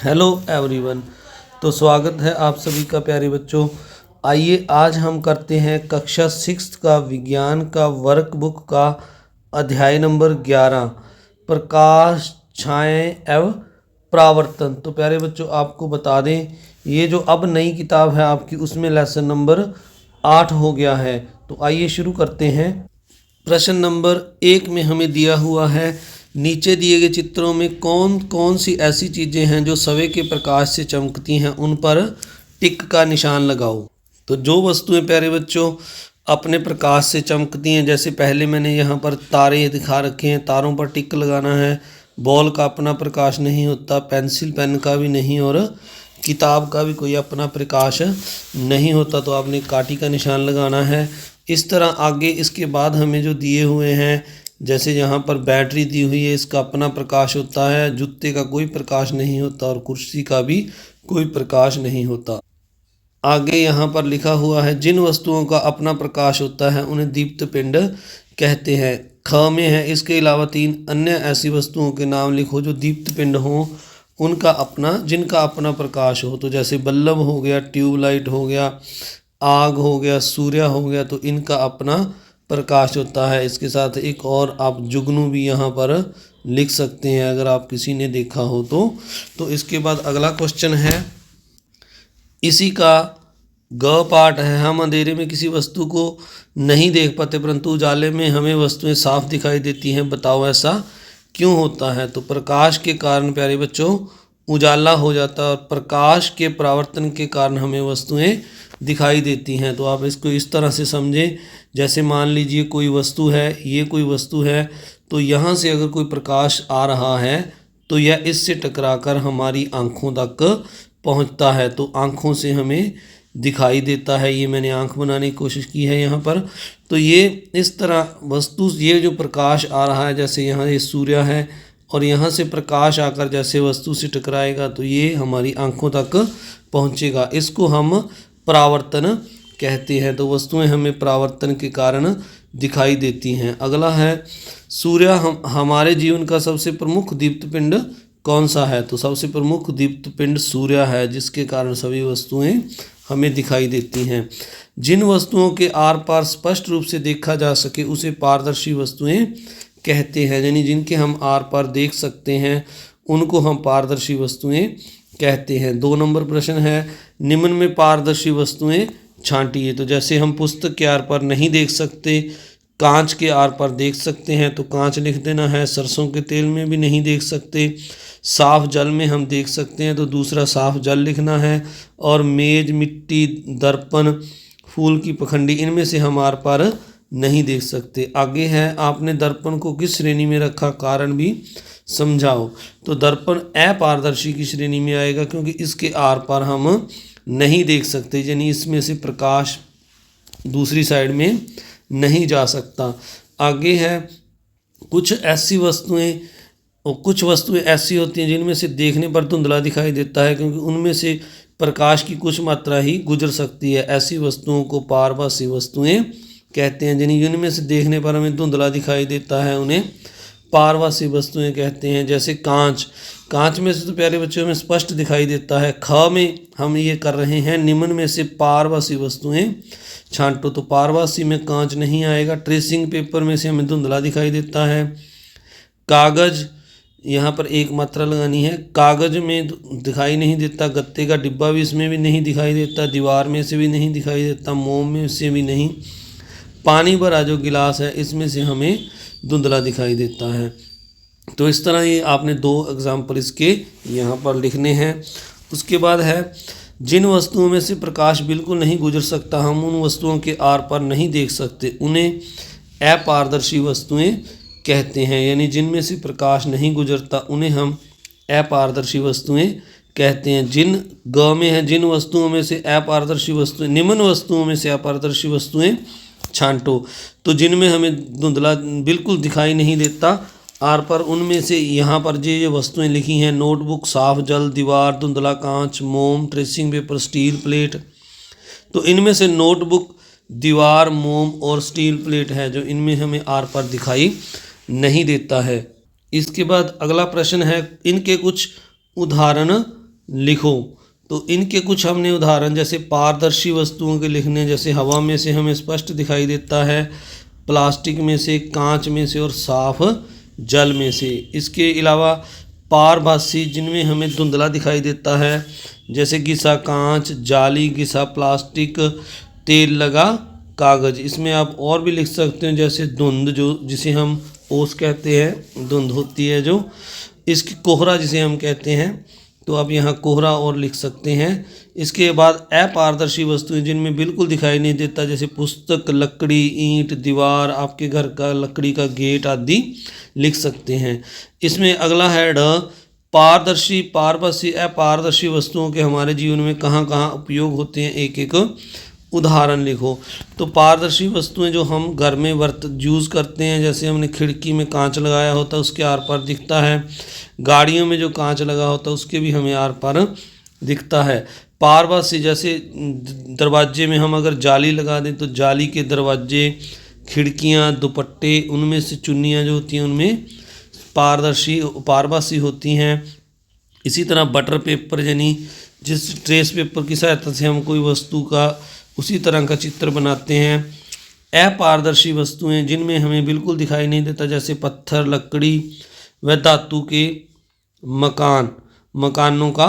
Hello everyone. तो स्वागत है आप सभी का प्यारे बच्चों। आइए आज हम करते हैं कक्षा 6 का विज्ञान का वर्कबुक का अध्याय नंबर 11 प्रकाश, छाएं एवं परावर्तन। तो प्यारे बच्चों आपको बता दें, ये जो अब नई किताब है आपकी उसमें लेसन नंबर 8 हो गया है। तो आइए शुरू करते हैं। प्रश्न नंबर 1 में हमें दिया हुआ है, नीचे दिए गए चित्रों में कौन कौन सी ऐसी चीज़ें हैं जो सवे के प्रकाश से चमकती हैं, उन पर टिक का निशान लगाओ। तो जो वस्तुएं प्यारे बच्चों अपने प्रकाश से चमकती हैं, जैसे पहले मैंने यहाँ पर तारे दिखा रखे हैं, तारों पर टिक लगाना है। बॉल का अपना प्रकाश नहीं होता, पेंसिल पेन का भी नहीं, और किताब का भी कोई अपना प्रकाश नहीं होता, तो आपने काटी का निशान लगाना है। इस तरह आगे इसके बाद हमें जो दिए हुए हैं, जैसे यहाँ पर बैटरी दी हुई है, इसका अपना प्रकाश होता है, जूते का कोई प्रकाश नहीं होता और कुर्सी का भी कोई प्रकाश नहीं होता। आगे यहाँ पर लिखा हुआ है, जिन वस्तुओं का अपना प्रकाश होता है उन्हें दीप्त पिंड कहते हैं। ख में है, इसके अलावा 3 अन्य ऐसी वस्तुओं के नाम लिखो जो दीप्त पिंड हों, उनका अपना जिनका अपना प्रकाश हो। तो जैसे बल्ब हो गया, ट्यूबलाइट हो गया, आग हो गया, सूर्य हो गया, तो इनका अपना प्रकाश होता है। इसके साथ एक और आप जुगनू भी यहाँ पर लिख सकते हैं अगर आप किसी ने देखा हो तो इसके बाद अगला क्वेश्चन है, इसी का ग पार्ट है, हम अंधेरे में किसी वस्तु को नहीं देख पाते परंतु उजाले में हमें वस्तुएं साफ दिखाई देती हैं, बताओ ऐसा क्यों होता है। तो प्रकाश के कारण प्यारे बच्चों उजाला हो जाता है और प्रकाश के परावर्तन के कारण हमें वस्तुएं दिखाई देती हैं। तो आप इसको इस तरह से समझें, जैसे मान लीजिए कोई वस्तु है, ये कोई वस्तु है, तो यहाँ से अगर कोई प्रकाश आ रहा है तो यह इससे टकराकर हमारी आँखों तक पहुँचता है, तो आँखों से हमें दिखाई देता है। ये मैंने आँख बनाने की कोशिश की है यहाँ पर। तो ये इस तरह वस्तु, ये जो प्रकाश आ रहा है, जैसे यहाँ ये सूर्य है और यहाँ से प्रकाश आकर जैसे वस्तु से टकराएगा तो ये हमारी आँखों तक पहुँचेगा, इसको हम परावर्तन कहते हैं। तो वस्तुएं हमें परावर्तन के कारण दिखाई देती हैं। अगला है, सूर्य हमारे जीवन का सबसे प्रमुख दीप्त पिंड कौन सा है। तो सबसे प्रमुख दीप्त पिंड सूर्य है, जिसके कारण सभी वस्तुएं हमें दिखाई देती हैं। जिन वस्तुओं के आर पार स्पष्ट रूप से देखा जा सके उसे पारदर्शी वस्तुएं कहते हैं, यानी जिनके हम आर पार देख सकते हैं उनको हम पारदर्शी वस्तुएं कहते हैं। 2 नंबर प्रश्न है, निम्न में पारदर्शी वस्तुएं छांटिए। तो जैसे हम पुस्तक के आर पार नहीं देख सकते, कांच के आर पार देख सकते हैं, तो कांच लिख देना है। सरसों के तेल में भी नहीं देख सकते, साफ जल में हम देख सकते हैं, तो दूसरा साफ जल लिखना है। और मेज, मिट्टी, दर्पण, फूल की पखंडी, इनमें से हम आर पार नहीं देख सकते। आगे है, आपने दर्पण को किस श्रेणी में रखा, कारण भी समझाओ। तो दर्पण अपारदर्शी की श्रेणी में आएगा क्योंकि इसके आर पार हम नहीं देख सकते, यानी इसमें से प्रकाश दूसरी साइड में नहीं जा सकता। आगे है, कुछ वस्तुएं ऐसी होती हैं जिनमें से देखने पर धुंधला दिखाई देता है क्योंकि उनमें से प्रकाश की कुछ मात्रा ही गुजर सकती है। ऐसी वस्तुओं को पारभासी वस्तुएं कहते हैं, जिनमें से देखने पर हमें धुंधला दिखाई देता है उन्हें पारभासी वस्तुएं कहते हैं। जैसे कांच में से तो प्यारे बच्चों में स्पष्ट दिखाई देता है। ख में हम ये कर रहे हैं, निम्न में से पारभासी वस्तुएं छांटो। तो पारभासी में कांच नहीं आएगा। ट्रेसिंग पेपर में से हमें धुंधला दिखाई देता है। कागज, यहाँ पर एक मात्रा लगानी है, कागज में दिखाई नहीं देता। गत्ते का डिब्बा भी इसमें भी नहीं दिखाई देता। दीवार में से भी नहीं दिखाई देता। मोम में से भी नहीं। पानी भरा जो गिलास है इसमें से हमें धुंधला दिखाई देता है। तो इस तरह ये आपने 2 एग्जाम्पल इसके यहाँ पर लिखने हैं। उसके बाद है, जिन वस्तुओं में से प्रकाश बिल्कुल नहीं गुजर सकता, हम उन वस्तुओं के आर पार नहीं देख सकते, उन्हें अपारदर्शी वस्तुएं कहते हैं, यानी जिनमें से प्रकाश नहीं गुजरता उन्हें हम अपारदर्शी वस्तुएं कहते हैं। ग में है, जिन वस्तुओं में से अपारदर्शी वस्तुएं, निम्न वस्तुओं में से अपारदर्शी वस्तुएं छांटो। तो जिनमें हमें धुंधला बिल्कुल दिखाई नहीं देता आर पर, उनमें से यहाँ पर ये वस्तुएं लिखी हैं, नोटबुक, साफ जल, दीवार, धुंधला कांच, मोम, ट्रेसिंग पेपर, स्टील प्लेट। तो इनमें से नोटबुक, दीवार, मोम और स्टील प्लेट है जो इनमें हमें आर पर दिखाई नहीं देता है। इसके बाद अगला प्रश्न है, इनके कुछ उदाहरण लिखो। तो इनके कुछ हमने उदाहरण, जैसे पारदर्शी वस्तुओं के लिखने, जैसे हवा में से हमें स्पष्ट दिखाई देता है, प्लास्टिक में से, कांच में से और साफ जल में से। इसके अलावा पारभासी, जिनमें हमें धुंधला दिखाई देता है, जैसे घिसा कांच, जाली, घिसा प्लास्टिक, तेल लगा कागज़। इसमें आप और भी लिख सकते हैं, जैसे धुंध, जो जिसे हम ओस कहते हैं, धुंध होती है जो, इसकी कोहरा जिसे हम कहते हैं, तो आप यहाँ कोहरा और लिख सकते हैं। इसके बाद अपारदर्शी वस्तुएं, जिनमें बिल्कुल दिखाई नहीं देता, जैसे पुस्तक, लकड़ी, ईंट, दीवार, आपके घर का लकड़ी का गेट आदि लिख सकते हैं। इसमें अगला है ड, पारदर्शी, पारदर्शी, अपारदर्शी वस्तुओं के हमारे जीवन में कहाँ कहाँ उपयोग होते हैं, एक एक उदाहरण लिखो। तो पारदर्शी वस्तुएं जो हम घर में यूज़ करते हैं, जैसे हमने खिड़की में कांच लगाया होता है, उसके आर पार दिखता है। गाड़ियों में जो कांच लगा होता है उसके भी हमें आर पार दिखता है। पारभासी, जैसे दरवाजे में हम अगर जाली लगा दें तो जाली के दरवाजे, खिड़कियां, दुपट्टे, उनमें से चुन्नियां जो होती हैं उनमें पारभासी होती हैं। इसी तरह बटर पेपर, यानी जिस ट्रेस पेपर की सहायता से हम कोई वस्तु का उसी तरह का चित्र बनाते हैं। अपारदर्शी वस्तुएं, जिनमें हमें बिल्कुल दिखाई नहीं देता, जैसे पत्थर, लकड़ी व धातु के मकानों का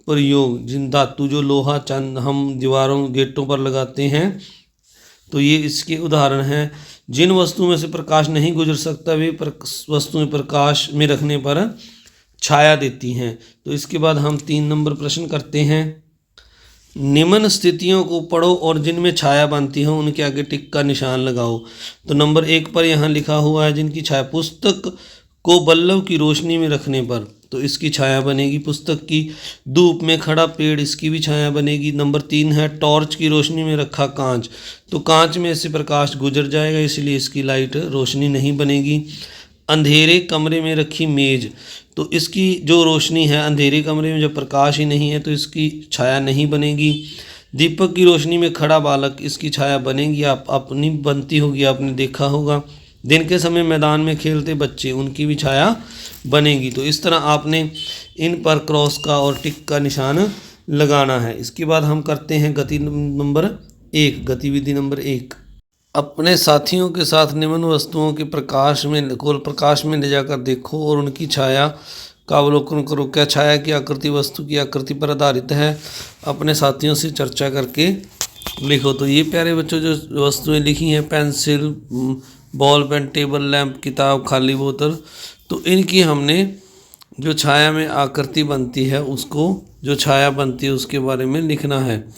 प्रयोग, जिन धातु, जो लोहा, चंद हम दीवारों, गेटों पर लगाते हैं, तो ये इसके उदाहरण हैं। जिन वस्तुओं में से प्रकाश नहीं गुजर सकता, वे वस्तुएं प्रकाश में रखने पर छाया देती हैं। तो इसके बाद हम 3 नंबर प्रश्न करते हैं। निम्न स्थितियों को पढ़ो और जिनमें छाया बनती है उनके आगे टिक का निशान लगाओ। तो नंबर 1 पर यहाँ लिखा हुआ है, जिनकी छाया, पुस्तक को बल्ब की रोशनी में रखने पर, तो इसकी छाया बनेगी पुस्तक की। धूप में खड़ा पेड़, इसकी भी छाया बनेगी। नंबर 3 है, टॉर्च की रोशनी में रखा कांच, तो कांच में से प्रकाश गुजर जाएगा, इसलिए इसकी लाइट रोशनी नहीं बनेगी। अंधेरे कमरे में रखी मेज, तो इसकी जो रोशनी है, अंधेरे कमरे में जब प्रकाश ही नहीं है तो इसकी छाया नहीं बनेगी। दीपक की रोशनी में खड़ा बालक, इसकी छाया बनेगी, आप अपनी बनती होगी, आपने देखा होगा। दिन के समय मैदान में खेलते बच्चे, उनकी भी छाया बनेगी। तो इस तरह आपने इन पर क्रॉस का और टिक का निशान लगाना है। इसके बाद हम करते हैं गतिविधि नंबर 1। अपने साथियों के साथ निम्न वस्तुओं के प्रकाश में ले जाकर देखो और उनकी छाया का अवलोकन करो। क्या छाया की आकृति वस्तु की आकृति पर आधारित है? अपने साथियों से चर्चा करके लिखो। तो ये प्यारे बच्चों जो वस्तुएं लिखी हैं, pencil, ball pen, table lamp, किताब, खाली बोतल, तो इनकी हमने जो छाया में आकृति बनती है उसको, जो छाया बनती है उसके बारे में लिखना है।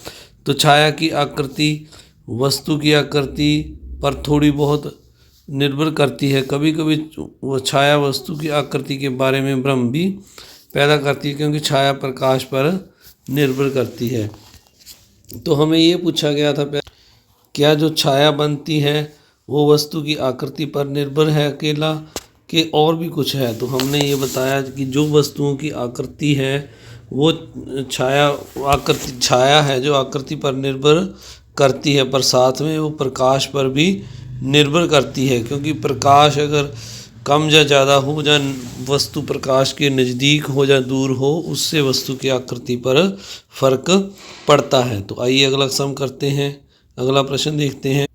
तो छाया की आकृति वस्तु की आकृति पर थोड़ी बहुत निर्भर करती है। कभी कभी वो छाया वस्तु की आकृति के बारे में भ्रम भी पैदा करती है, क्योंकि छाया प्रकाश पर निर्भर करती है। तो हमें ये पूछा गया था, क्या जो छाया बनती है वो वस्तु की आकृति पर निर्भर है अकेला, कि और भी कुछ है? तो हमने ये बताया कि जो वस्तुओं की आकृति है वो छाया है जो आकृति पर निर्भर करती है, पर साथ में वो प्रकाश पर भी निर्भर करती है, क्योंकि प्रकाश अगर कम या ज़्यादा हो, या वस्तु प्रकाश के नज़दीक हो या दूर हो, उससे वस्तु की आकृति पर फर्क पड़ता है। तो आइए अगला सम करते हैं, अगला प्रश्न देखते हैं।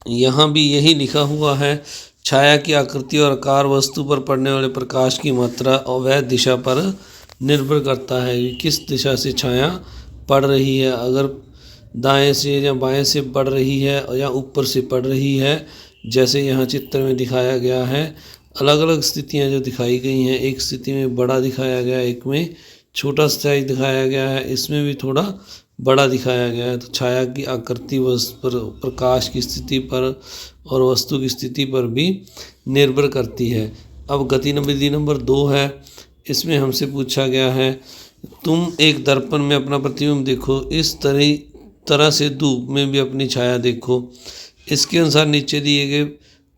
यहाँ भी यही लिखा हुआ है, छाया की आकृति और आकार वस्तु पर पड़ने वाले प्रकाश की मात्रा और वह दिशा पर निर्भर करता है। किस दिशा से छाया पड़ रही है, अगर दाएं से या बाएं से पड़ रही है या ऊपर से पड़ रही है, जैसे यहाँ चित्र में दिखाया गया है। अलग अलग स्थितियाँ जो दिखाई गई हैं, एक स्थिति में बड़ा दिखाया गया है, एक में छोटा साइज दिखाया गया है, इसमें भी थोड़ा बड़ा दिखाया गया है। तो छाया की आकृति वस्तु पर, प्रकाश की स्थिति पर और वस्तु की स्थिति पर भी निर्भर करती है। अब गतिविधि नंबर 2 है, इसमें हमसे पूछा गया है, तुम एक दर्पण में अपना प्रतिबिंब देखो, इस तरह से धूप में भी अपनी छाया देखो। इसके अनुसार नीचे दिए गए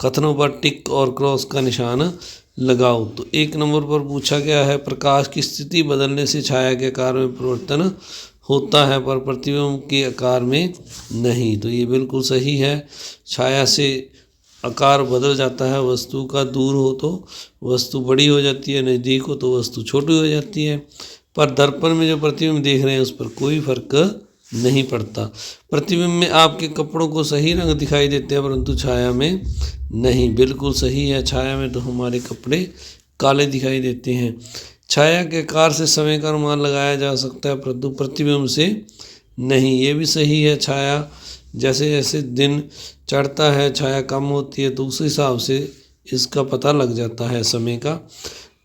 कथनों पर टिक और क्रॉस का निशान लगाओ। तो 1 नंबर पर पूछा गया है, प्रकाश की स्थिति बदलने से छाया के आकार में परिवर्तन होता है, पर प्रतिबिंब के आकार में नहीं। तो ये बिल्कुल सही है, छाया से आकार बदल जाता है। वस्तु का दूर हो तो वस्तु बड़ी हो जाती है, नज़दीक हो तो वस्तु छोटी हो जाती है। पर दर्पण में जो प्रतिबिंब देख रहे हैं उस पर कोई फर्क नहीं पड़ता। प्रतिबिंब में आपके कपड़ों को सही रंग दिखाई देते हैं परंतु छाया में नहीं। बिल्कुल सही है, छाया में तो हमारे कपड़े काले दिखाई देते हैं। छाया के आकार से समय का अनुमान लगाया जा सकता है परंतु प्रतिबिंब से नहीं। ये भी सही है, छाया जैसे जैसे दिन चढ़ता है छाया कम होती है तो उस हिसाब से इसका पता लग जाता है समय का।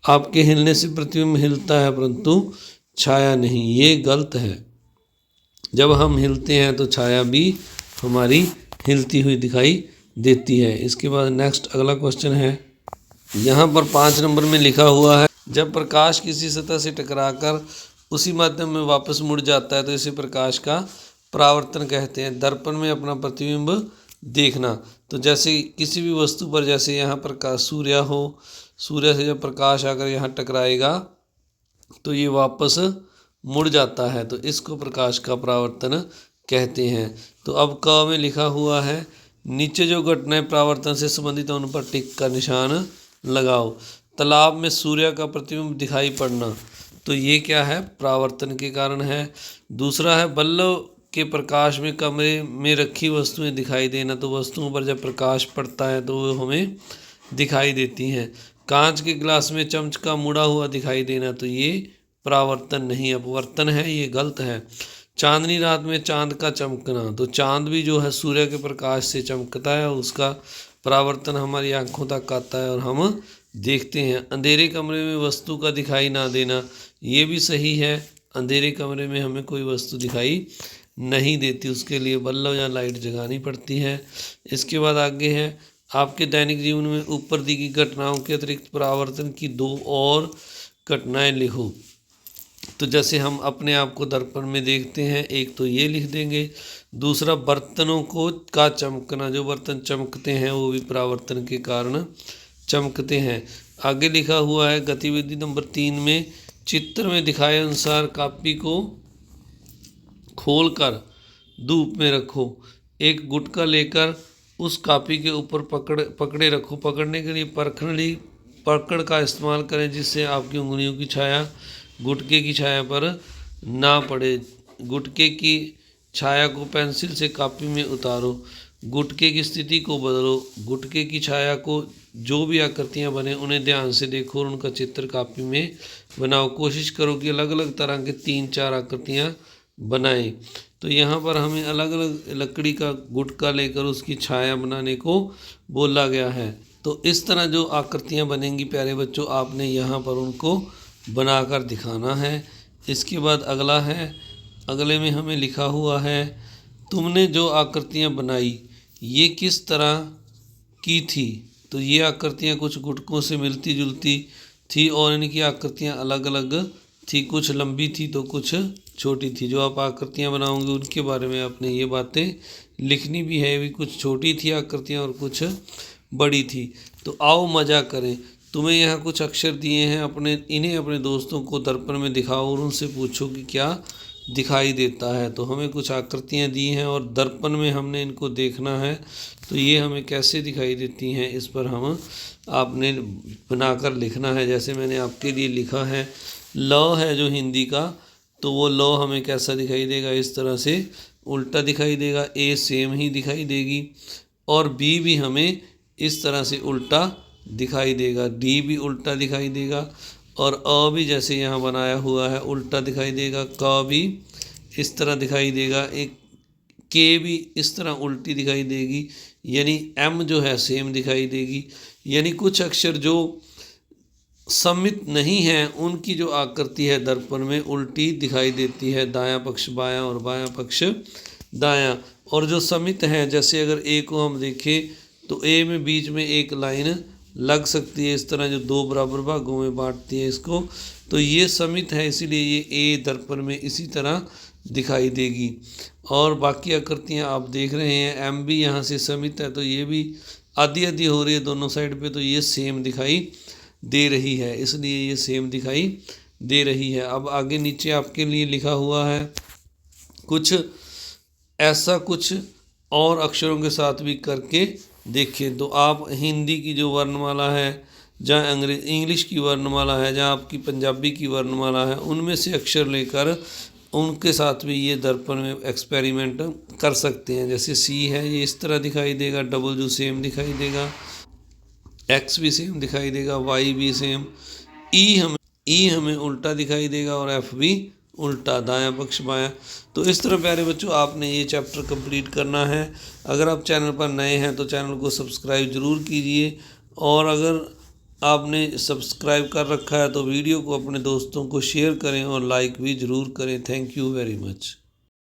आपके हिलने से प्रतिबिंब हिलता है परंतु छाया नहीं, ये गलत है। जब हम हिलते हैं तो छाया भी हमारी हिलती हुई दिखाई देती है। इसके बाद नेक्स्ट अगला क्वेश्चन है, यहाँ पर 5 नंबर में लिखा हुआ है, जब प्रकाश किसी सतह से टकराकर उसी माध्यम में वापस मुड़ जाता है तो इसे प्रकाश का परावर्तन कहते हैं। दर्पण में अपना प्रतिबिंब देखना, तो जैसे किसी भी वस्तु पर, जैसे यहाँ प्रकाश सूर्य हो, सूर्य से जब प्रकाश आकर यहाँ टकराएगा तो ये वापस मुड़ जाता है तो इसको प्रकाश का परावर्तन कहते हैं। तो अब क में लिखा हुआ है, नीचे जो घटनाएं परावर्तन से संबंधित हैं उन पर टिक का निशान लगाओ। तालाब में सूर्य का प्रतिबिंब दिखाई पड़ना, तो ये क्या है, परावर्तन के कारण है। दूसरा है बल्ब के प्रकाश में कमरे में रखी वस्तुएं दिखाई देना, तो वस्तुओं पर जब प्रकाश पड़ता है तो वो हमें दिखाई देती हैं। कांच के गिलास में चम्मच का मुड़ा हुआ दिखाई देना, तो ये परावर्तन नहीं अपवर्तन है, ये गलत है। चांदनी रात में चांद का चमकना, तो चांद भी जो है सूर्य के प्रकाश से चमकता है और उसका परावर्तन हमारी आंखों तक आता है और हम देखते हैं। अंधेरे कमरे में वस्तु का दिखाई ना देना, ये भी सही है। अंधेरे कमरे में हमें कोई वस्तु दिखाई नहीं देती, उसके लिए बल्ब या लाइट जगानी पड़ती है। इसके बाद आगे है, आपके दैनिक जीवन में ऊपर दी गई घटनाओं के अतिरिक्त परावर्तन की 2 और घटनाएं लिखो। तो जैसे हम अपने आप को दर्पण में देखते हैं, एक तो ये लिख देंगे। दूसरा बर्तनों को का चमकना, जो बर्तन चमकते हैं वो भी परावर्तन के कारण चमकते हैं। आगे लिखा हुआ है गतिविधि नंबर 3 में, चित्र में दिखाए अनुसार कापी को खोलकर धूप में रखो। एक गुटका लेकर उस कापी के ऊपर पकड़े रखो। पकड़ने के लिए पकड़ का इस्तेमाल करें जिससे आपकी उंगलियों की छाया गुटके की छाया पर ना पड़े। गुटके की छाया को पेंसिल से कापी में उतारो। गुटके की स्थिति को बदलो। गुटके की छाया को जो भी आकृतियाँ बने उन्हें ध्यान से देखो और उनका चित्र कापी में बनाओ। कोशिश करो कि अलग अलग तरह के 3-4 आकृतियाँ बनाएं। तो यहाँ पर हमें अलग अलग लकड़ी का गुटका लेकर उसकी छाया बनाने को बोला गया है। तो इस तरह जो आकृतियाँ बनेंगी प्यारे बच्चों, आपने यहाँ पर उनको बनाकर दिखाना है। इसके बाद अगला है, अगले में हमें लिखा हुआ है, तुमने जो आकृतियाँ बनाई ये किस तरह की थी। तो ये आकृतियाँ कुछ गुटकों से मिलती जुलती थी और इनकी आकृतियाँ अलग अलग थी, कुछ लंबी थी तो कुछ छोटी थी। जो आप आकृतियाँ बनाओगे उनके बारे में आपने ये बातें लिखनी भी है, भी कुछ छोटी थी आकृतियाँ और कुछ बड़ी थी। तो आओ मज़ा करें। तुम्हें यहाँ कुछ अक्षर दिए हैं, इन्हें अपने दोस्तों को दर्पण में दिखाओ और उनसे पूछो कि क्या दिखाई देता है। तो हमें कुछ आकृतियाँ दी हैं और दर्पण में हमने इनको देखना है, तो ये हमें कैसे दिखाई देती हैं इस पर आपने बनाकर लिखना है। जैसे मैंने आपके लिए लिखा है, ल है जो हिंदी का, तो वो ल हमें कैसा दिखाई देगा, इस तरह से उल्टा दिखाई देगा। ए सेम ही दिखाई देगी और बी भी हमें इस तरह से उल्टा दिखाई देगा। डी भी उल्टा दिखाई देगा और अ भी जैसे यहाँ बनाया हुआ है उल्टा दिखाई देगा। क भी इस तरह दिखाई देगा। एक के भी इस तरह उल्टी दिखाई देगी, यानी एम जो है सेम दिखाई देगी। यानी कुछ अक्षर जो सम्मित नहीं हैं उनकी जो आकृति है दर्पण में उल्टी दिखाई देती है, दायां पक्ष बायां और बायां पक्ष दायां। और जो सम्मित हैं, जैसे अगर ए को हम देखें तो ए में बीच में एक लाइन लग सकती है इस तरह, जो 2 बराबर भागों में बांटती है इसको, तो ये सम्मित है, इसीलिए ये ए दर्पण में इसी तरह दिखाई देगी। और बाकी आकृतियाँ आप देख रहे हैं, एम भी यहाँ से सम्मित है तो ये भी आधी आधी हो रही है दोनों साइड पे, तो ये सेम दिखाई दे रही है, इसलिए ये सेम दिखाई दे रही है। अब आगे नीचे आपके लिए लिखा हुआ है कुछ ऐसा, कुछ और अक्षरों के साथ भी करके देखिए। तो आप हिंदी की जो वर्णमाला है जहाँ इंग्लिश की वर्णमाला है, जहाँ आपकी पंजाबी की वर्णमाला है, उनमें से अक्षर लेकर उनके साथ भी ये दर्पण में एक्सपेरिमेंट कर सकते हैं। जैसे सी है, ये इस तरह दिखाई देगा, डब्ल्यू सेम दिखाई देगा, एक्स भी सेम दिखाई देगा, वाई भी सेम, ई हमें उल्टा दिखाई देगा और एफ भी उल्टा, दायां पक्ष बायां। तो इस तरह प्यारे बच्चों आपने ये चैप्टर कंप्लीट करना है। अगर आप चैनल पर नए हैं तो चैनल को सब्सक्राइब ज़रूर कीजिए, और अगर आपने सब्सक्राइब कर रखा है तो वीडियो को अपने दोस्तों को शेयर करें और लाइक भी ज़रूर करें। Thank you very much.